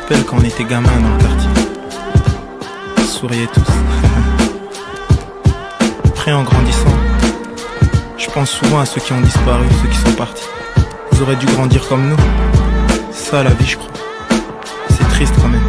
rappelle quand on était gamin dans le quartier. Ils souriaient tous. Après, en grandissant, je pense souvent à ceux qui ont disparu, ceux qui sont partis. Ils auraient dû grandir comme nous. C'est ça la vie, je crois. C'est triste quand même.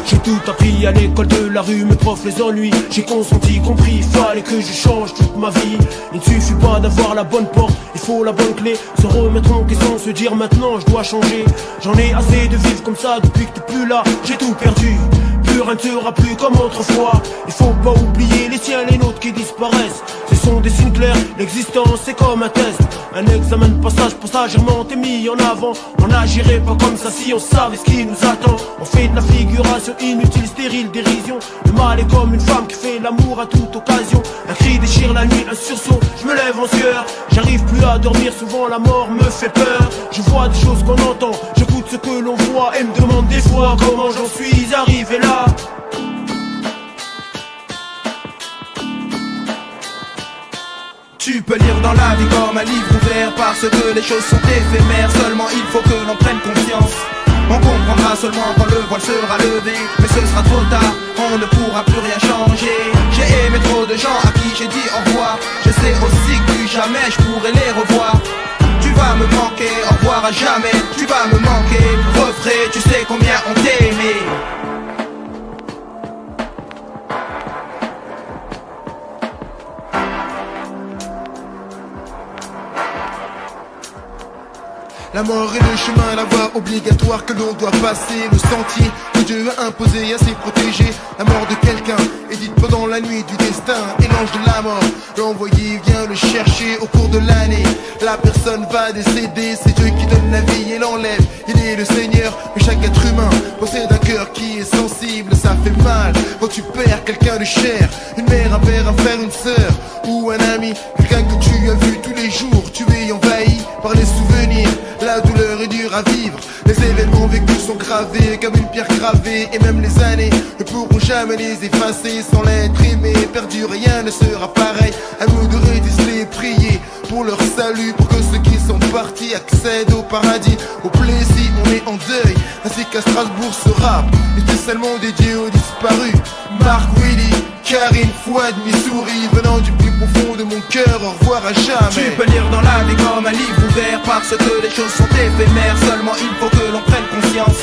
J'ai tout appris à l'école de la rue, mes profs les ennuis. J'ai consenti, compris, fallait que je change toute ma vie. Il ne suffit pas d'avoir la bonne porte, il faut la bonne clé. Se remettre en question, se dire maintenant je dois changer. J'en ai assez de vivre comme ça depuis que t'es plus là. J'ai tout perdu, plus rien ne sera plus comme autrefois. Il faut pas oublier les siens, les nôtres qui disparaissent. Ce sont des signes clairs, l'existence c'est comme un test. Un examen de passage, passagèrement t'es mis en avant. On n'agirait pas comme ça si on savait ce qui nous attend. On fait de la figuration inutile, stérile, dérision. Le mal est comme une femme qui fait l'amour à toute occasion. Un cri déchire la nuit, un sursaut, je me lève en sueur. J'arrive plus à dormir, souvent la mort me fait peur. Je vois des choses qu'on entend, j'écoute ce que l'on voit et me demande des fois comment j'en suis arrivé là. Tu peux lire dans la vie comme un livre ouvert, parce que les choses sont éphémères. Seulement il faut que l'on prenne conscience. On comprendra seulement quand le voile sera levé. Mais ce sera trop tard, on ne pourra plus rien changer. J'ai aimé trop de gens à qui j'ai dit au revoir. Je sais aussi que plus jamais je pourrai les revoir. Tu vas me manquer, au revoir à jamais. Tu vas me manquer, refrais, tu sais combien on t'aimait. La mort est le chemin, la voie obligatoire que l'on doit passer. Le sentier que Dieu a imposé à ses protégés. La mort de quelqu'un est dite pendant la nuit du destin. Et l'ange de la mort, l'envoyé vient le chercher au cours de l'année. La personne va décéder, c'est Dieu qui donne la vie et l'enlève. Il est le Seigneur, mais chaque être humain possède un cœur qui est sensible. Ça fait mal quand tu perds quelqu'un de cher. Une mère, un père, un frère, une sœur ou un ami. Quelqu'un que tu as vu tous les jours. Tu es envahi par les souvenirs. La douleur est dure à vivre. Les événements vécus sont gravés comme une pierre gravée. Et même les années ne pourront jamais les effacer. Sans l'être aimé, perdu, rien ne sera pareil. À nous de résister, prier pour leur salut, pour que ceux qui sont partis accèdent au paradis. Au plaisir, on est en deuil, ainsi qu'à Strasbourg ce rap est spécialement dédié aux disparus. Marc, Willy, Karine, Fouad, Missouri, venant du plus profond de mon cœur, au revoir à jamais. Tu peux lire dans la vie comme un livre ouvert, parce que les choses sont éphémères. Seulement il faut que l'on prenne conscience.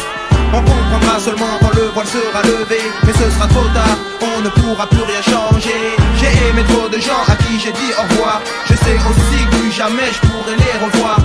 On comprendra seulement quand le voile sera levé. Mais ce sera trop tard, on ne pourra plus rien changer. J'ai aimé trop de gens à qui j'ai dit au revoir. Je sais aussi que plus jamais je pourrai les revoir.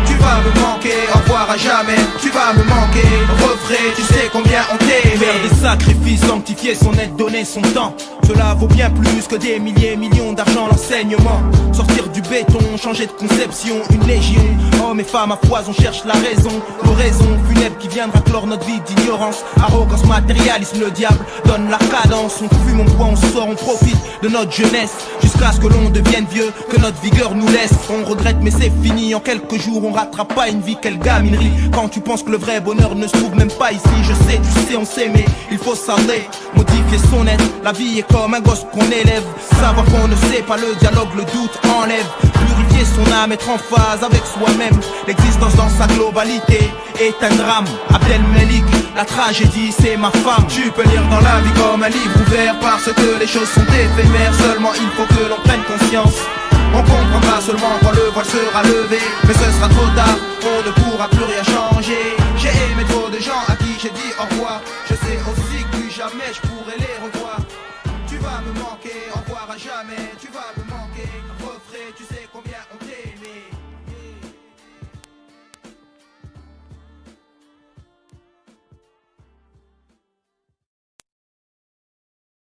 Tu vas me manquer, au revoir à jamais. Tu vas me manquer, refrais, tu sais combien on t'aimait. Faire des sacrifices, sanctifier son aide, donner son temps. Cela vaut bien plus que des milliers, millions d'argent. L'enseignement, sortir du béton, changer de conception. Une légion, hommes et femmes à foison cherchent la raison. L'oraison funèbre qui viendra clore notre vie d'ignorance. Arrogance, matérialisme, le diable donne la cadence. On fume, on boit, on sort, on profite de notre jeunesse. Jusqu'à ce que l'on devienne vieux, que notre vigueur nous laisse. On regrette mais c'est fini, en quelques jours on rattrape pas une vie, quelle gaminerie. Quand tu penses que le vrai bonheur ne se trouve même pas ici. Je sais, tu sais, on sait mais il faut s'arrêter, modifier son être. La vie est comme un gosse qu'on élève. Savoir qu'on ne sait pas, le dialogue, le doute enlève. Purifier son âme, être en phase avec soi-même. L'existence dans sa globalité est un drame. Abdel Melik, la tragédie c'est ma femme. Tu peux lire dans la vie comme un livre ouvert, parce que les choses sont éphémères. Seulement il faut que l'on prenne conscience. On comprendra seulement quand le voile sera levé. Mais ce sera trop tard, on ne pourra plus rien changer. J'ai aimé trop de gens à qui j'ai dit au revoir. Je sais aussi que plus jamais je pourrai les revoir. Tu vas me manquer, au revoir à jamais. Tu vas me manquer, refrais, tu sais.